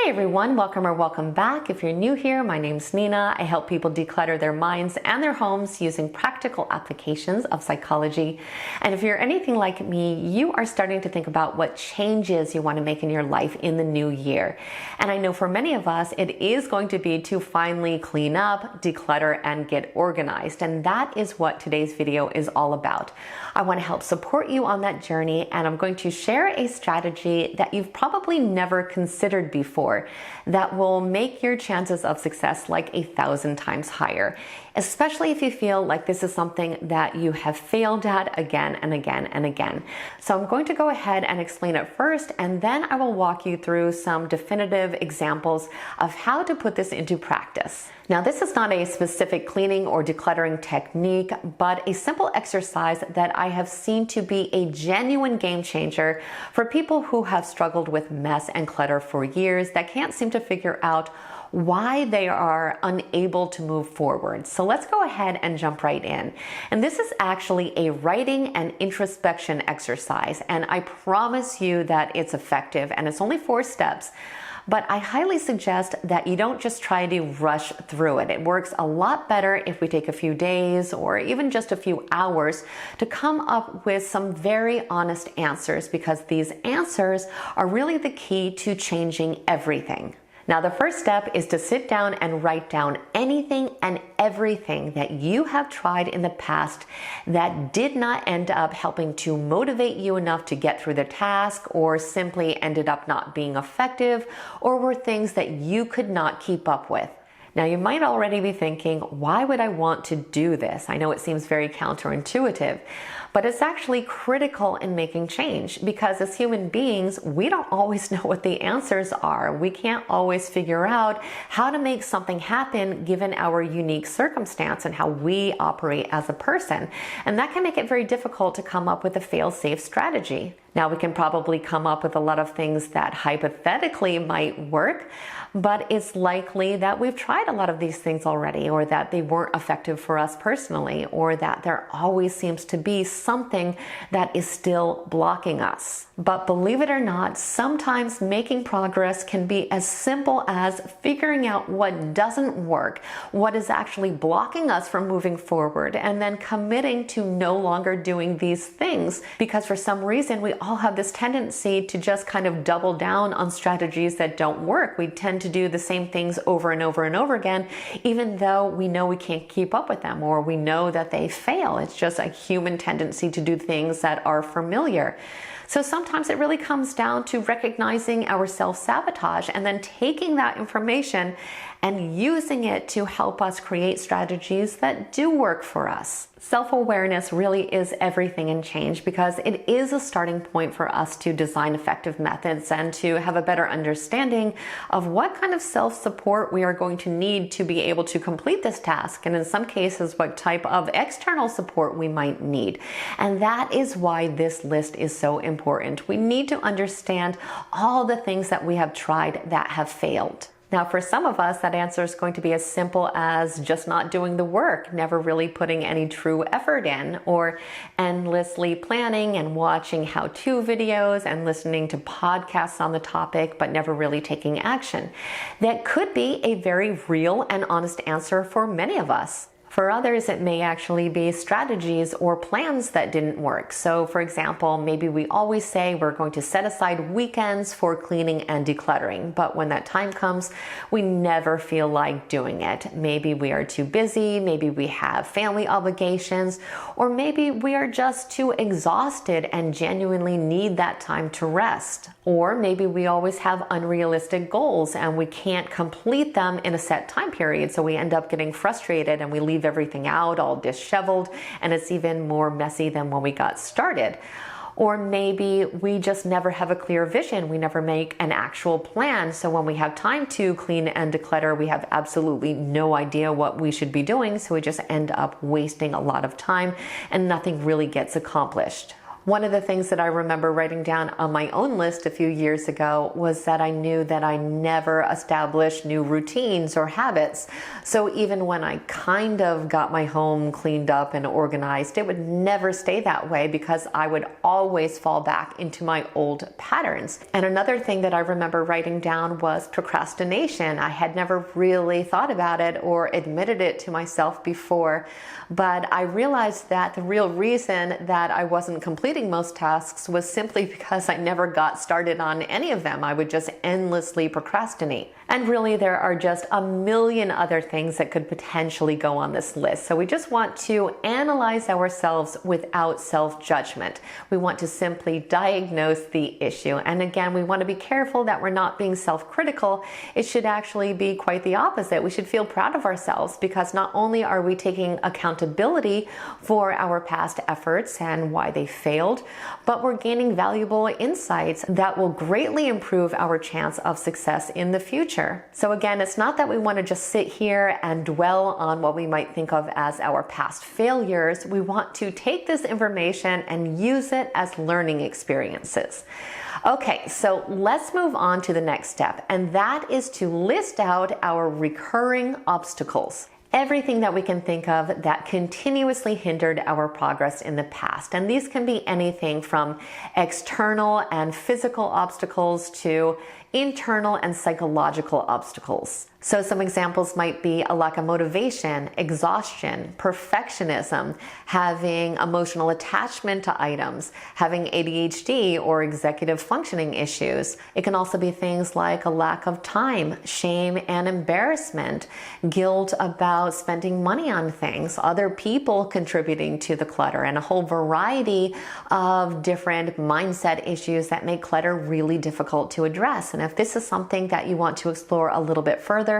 Hey everyone, welcome or welcome back. If you're new here, my name's Nina. I help people declutter their minds and their homes using practical applications of psychology. And if you're anything like me, you are starting to think about what changes you want to make in your life in the new year. And I know for many of us, it is going to be to finally clean up, declutter, and get organized. And that is what today's video is all about. I want to help support you on that journey, and I'm going to share a strategy that you've probably never considered before that will make your chances of success like 1,000 times higher, especially if you feel like this is something that you have failed at again and again and again. So I'm going to go ahead and explain it first, and then I will walk you through some definitive examples of how to put this into practice. Now, this is not a specific cleaning or decluttering technique, but a simple exercise that I have seen to be a genuine game changer for people who have struggled with mess and clutter for years that can't seem to figure out why they are unable to move forward. So let's go ahead and jump right in. And this is actually a writing and introspection exercise, and I promise you that it's effective, and it's only 4 steps. But I highly suggest that you don't just try to rush through it. It works a lot better if we take a few days or even just a few hours to come up with some very honest answers, because these answers are really the key to changing everything. Now, the first step is to sit down and write down anything and everything that you have tried in the past that did not end up helping to motivate you enough to get through the task, or simply ended up not being effective, or were things that you could not keep up with. Now, you might already be thinking, why would I want to do this? I know it seems very counterintuitive, but it's actually critical in making change, because as human beings, we don't always know what the answers are. We can't always figure out how to make something happen given our unique circumstance and how we operate as a person. And that can make it very difficult to come up with a fail-safe strategy. Now, we can probably come up with a lot of things that hypothetically might work, but it's likely that we've tried a lot of these things already, or that they weren't effective for us personally, or that there always seems to be something that is still blocking us. But believe it or not, sometimes making progress can be as simple as figuring out what doesn't work, what is actually blocking us from moving forward, and then committing to no longer doing these things, because for some reason we all have this tendency to just kind of double down on strategies that don't work. We tend to do the same things over and over and over again, even though we know we can't keep up with them, or we know that they fail. It's just a human tendency to do things that are familiar. So sometimes it really comes down to recognizing our self-sabotage and then taking that information and using it to help us create strategies that do work for us. Self-awareness really is everything in change, because it is a starting point for us to design effective methods and to have a better understanding of what kind of self-support we are going to need to be able to complete this task, and in some cases, what type of external support we might need. And that is why this list is so important. We need to understand all the things that we have tried that have failed. Now, for some of us, that answer is going to be as simple as just not doing the work, never really putting any true effort in, or endlessly planning and watching how-to videos and listening to podcasts on the topic, but never really taking action. That could be a very real and honest answer for many of us. For others, it may actually be strategies or plans that didn't work. So for example, maybe we always say we're going to set aside weekends for cleaning and decluttering, but when that time comes, we never feel like doing it. Maybe we are too busy, maybe we have family obligations, or maybe we are just too exhausted and genuinely need that time to rest. Or maybe we always have unrealistic goals and we can't complete them in a set time period, so we end up getting frustrated and we leave everything out all disheveled, and it's even more messy than when we got started. Or maybe we just never have a clear vision. We never make an actual plan. So when we have time to clean and declutter, we have absolutely no idea what we should be doing. So we just end up wasting a lot of time and nothing really gets accomplished. One of the things that I remember writing down on my own list a few years ago was that I knew that I never established new routines or habits. So even when I kind of got my home cleaned up and organized, it would never stay that way because I would always fall back into my old patterns. And another thing that I remember writing down was procrastination. I had never really thought about it or admitted it to myself before, but I realized that the real reason that I wasn't completing most tasks was simply because I never got started on any of them. I would just endlessly procrastinate. And really, there are just a million other things that could potentially go on this list. So we just want to analyze ourselves without self-judgment. We want to simply diagnose the issue. And again, we want to be careful that we're not being self-critical. It should actually be quite the opposite. We should feel proud of ourselves because not only are we taking accountability for our past efforts and why they failed, but we're gaining valuable insights that will greatly improve our chance of success in the future. So again, it's not that we want to just sit here and dwell on what we might think of as our past failures. We want to take this information and use it as learning experiences. Okay, so let's move on to the next step, and that is to list out our recurring obstacles. Everything that we can think of that continuously hindered our progress in the past. And these can be anything from external and physical obstacles to internal and psychological obstacles. So some examples might be a lack of motivation, exhaustion, perfectionism, having emotional attachment to items, having ADHD or executive functioning issues. It can also be things like a lack of time, shame and embarrassment, guilt about spending money on things, other people contributing to the clutter, and a whole variety of different mindset issues that make clutter really difficult to address. And if this is something that you want to explore a little bit further,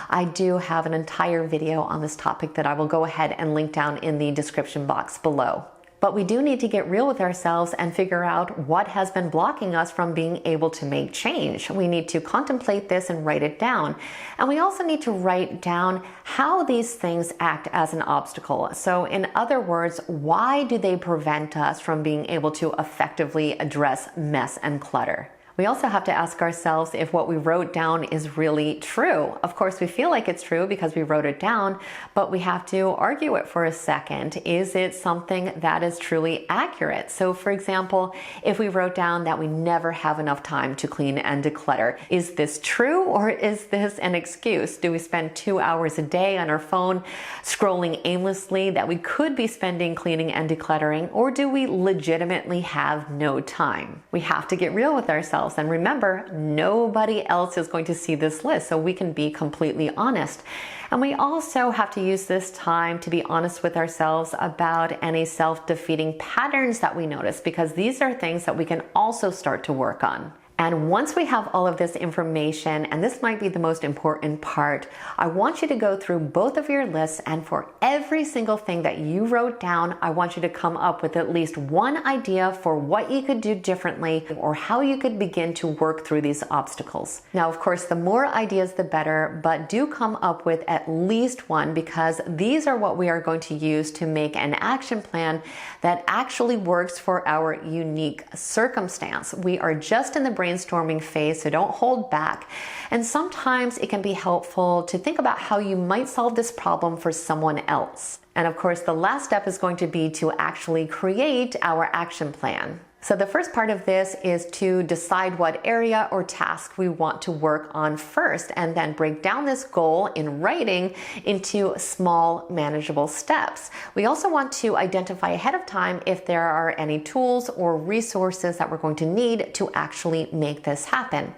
I do have an entire video on this topic that I will go ahead and link down in the description box below. But we do need to get real with ourselves and figure out what has been blocking us from being able to make change. We need to contemplate this and write it down. And we also need to write down how these things act as an obstacle. So in other words, why do they prevent us from being able to effectively address mess and clutter? We also have to ask ourselves if what we wrote down is really true. Of course, we feel like it's true because we wrote it down, but we have to argue it for a second. Is it something that is truly accurate? So for example, if we wrote down that we never have enough time to clean and declutter, is this true or is this an excuse? Do we spend 2 hours a day on our phone scrolling aimlessly that we could be spending cleaning and decluttering, or do we legitimately have no time? We have to get real with ourselves. And remember, nobody else is going to see this list, so we can be completely honest. And we also have to use this time to be honest with ourselves about any self-defeating patterns that we notice, because these are things that we can also start to work on. And once we have all of this information, and this might be the most important part, I want you to go through both of your lists, and for every single thing that you wrote down, I want you to come up with at least one idea for what you could do differently or how you could begin to work through these obstacles. Now, of course, the more ideas, the better, but do come up with at least one, because these are what we are going to use to make an action plan that actually works for our unique circumstance. We are just in the brainstorming phase, so don't hold back. And sometimes it can be helpful to think about how you might solve this problem for someone else. And of course, the last step is going to be to actually create our action plan. So the first part of this is to decide what area or task we want to work on first, and then break down this goal in writing into small, manageable steps. We also want to identify ahead of time if there are any tools or resources that we're going to need to actually make this happen.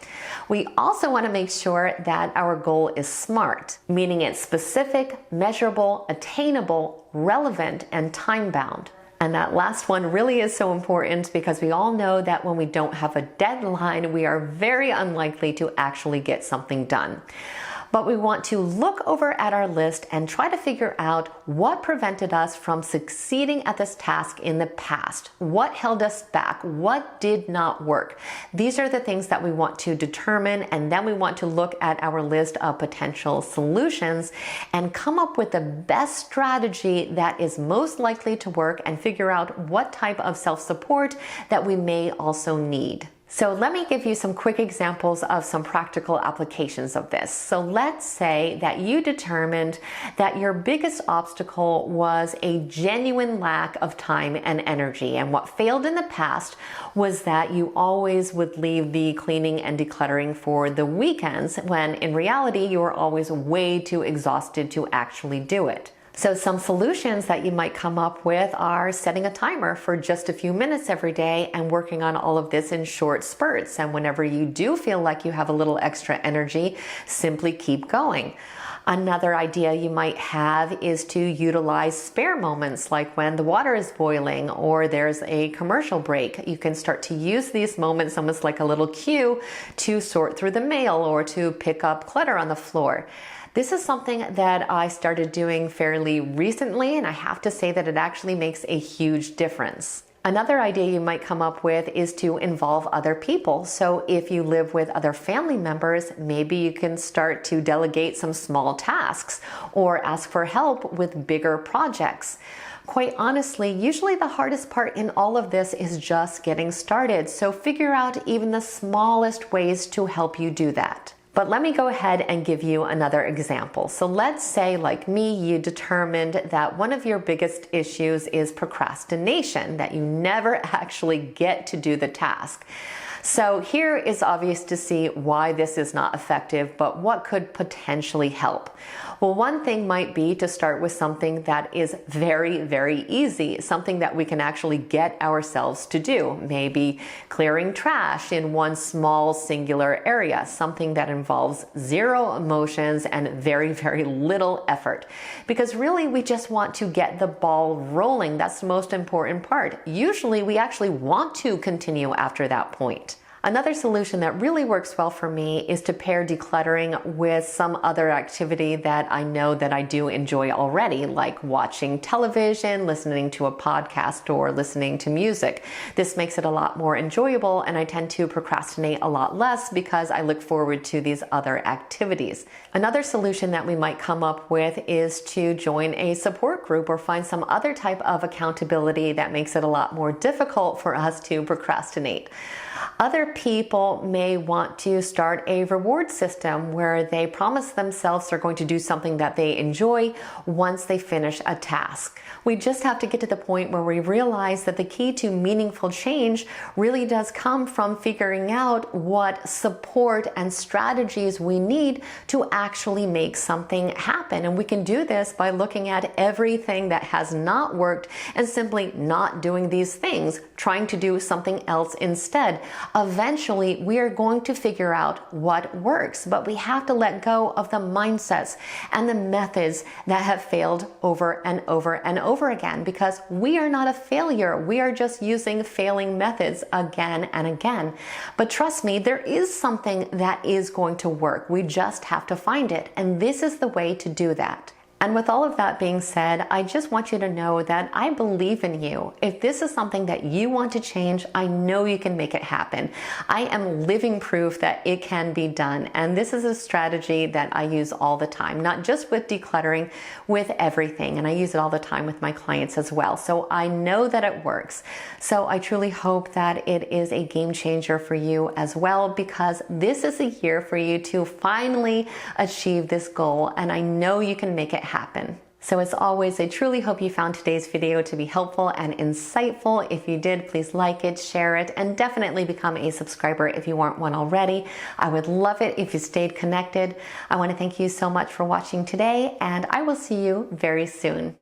We also want to make sure that our goal is SMART, meaning it's specific, measurable, attainable, relevant, and time-bound. And that last one really is so important because we all know that when we don't have a deadline, we are very unlikely to actually get something done. But we want to look over at our list and try to figure out what prevented us from succeeding at this task in the past. What held us back? What did not work? These are the things that we want to determine, and then we want to look at our list of potential solutions and come up with the best strategy that is most likely to work and figure out what type of self-support that we may also need. So let me give you some quick examples of some practical applications of this. So let's say that you determined that your biggest obstacle was a genuine lack of time and energy. And what failed in the past was that you always would leave the cleaning and decluttering for the weekends, when in reality, you were always way too exhausted to actually do it. So some solutions that you might come up with are setting a timer for just a few minutes every day and working on all of this in short spurts. And whenever you do feel like you have a little extra energy, simply keep going. Another idea you might have is to utilize spare moments, like when the water is boiling or there's a commercial break. You can start to use these moments almost like a little cue to sort through the mail or to pick up clutter on the floor. This is something that I started doing fairly recently, and I have to say that it actually makes a huge difference. Another idea you might come up with is to involve other people. So if you live with other family members, maybe you can start to delegate some small tasks or ask for help with bigger projects. Quite honestly, usually the hardest part in all of this is just getting started. So figure out even the smallest ways to help you do that. But let me go ahead and give you another example. So let's say, like me, you determined that one of your biggest issues is procrastination, that you never actually get to do the task. So here is obvious to see why this is not effective, but what could potentially help? Well, one thing might be to start with something that is very, very easy, something that we can actually get ourselves to do. Maybe clearing trash in one small singular area, something that involves zero emotions and very, very little effort. Because really, we just want to get the ball rolling. That's the most important part. Usually, we actually want to continue after that point. Another solution that really works well for me is to pair decluttering with some other activity that I know that I do enjoy already, like watching television, listening to a podcast, or listening to music. This makes it a lot more enjoyable, and I tend to procrastinate a lot less because I look forward to these other activities. Another solution that we might come up with is to join a support group or find some other type of accountability that makes it a lot more difficult for us to procrastinate. Other people may want to start a reward system where they promise themselves they're going to do something that they enjoy once they finish a task. We just have to get to the point where we realize that the key to meaningful change really does come from figuring out what support and strategies we need to actually make something happen. And we can do this by looking at everything that has not worked and simply not doing these things, trying to do something else instead. Eventually, we are going to figure out what works, but we have to let go of the mindsets and the methods that have failed over and over and over again, because we are not a failure. We are just using failing methods again and again. But trust me, there is something that is going to work. We just have to find it. And this is the way to do that. And with all of that being said, I just want you to know that I believe in you. If this is something that you want to change, I know you can make it happen. I am living proof that it can be done. And this is a strategy that I use all the time, not just with decluttering, with everything. And I use it all the time with my clients as well. So I know that it works. So I truly hope that it is a game changer for you as well, because this is a year for you to finally achieve this goal. And I know you can make it happen. So as always, I truly hope you found today's video to be helpful and insightful. If you did, please like it, share it, and definitely become a subscriber if you aren't one already. I would love it if you stayed connected. I want to thank you so much for watching today, and I will see you very soon.